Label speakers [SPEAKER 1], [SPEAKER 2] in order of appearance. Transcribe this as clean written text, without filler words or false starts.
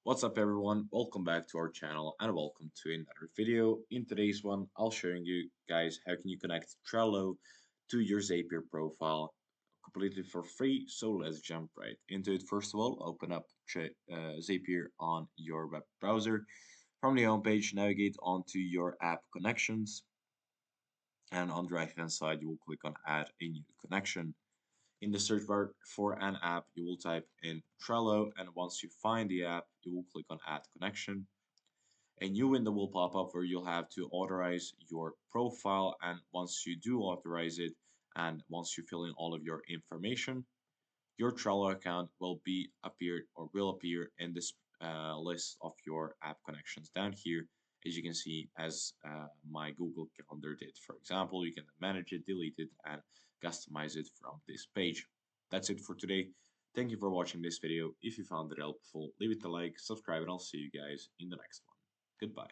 [SPEAKER 1] What's up everyone, welcome back to our channel and welcome to another video. In today's one, I'll showing you guys how can you connect Trello to your Zapier profile completely for free. So let's jump right into it. First of all, open up Zapier on your web browser. From the home page, navigate onto your app connections, and on the right hand side you will click on add a new connection. In the search bar for an app, you will type in Trello, and once you find the app, you will click on Add Connection. A new window will pop up where you'll have to authorize your profile, and once you do authorize it, and once you fill in all of your information, your Trello account will appear in this list of your app connections down here, as you can see, as my Google Calendar did. For example, you can manage it, delete it, and customize it from this page. That's it for today. Thank you for watching this video. If you found it helpful, leave it a like, subscribe, and I'll see you guys in the next one. Goodbye.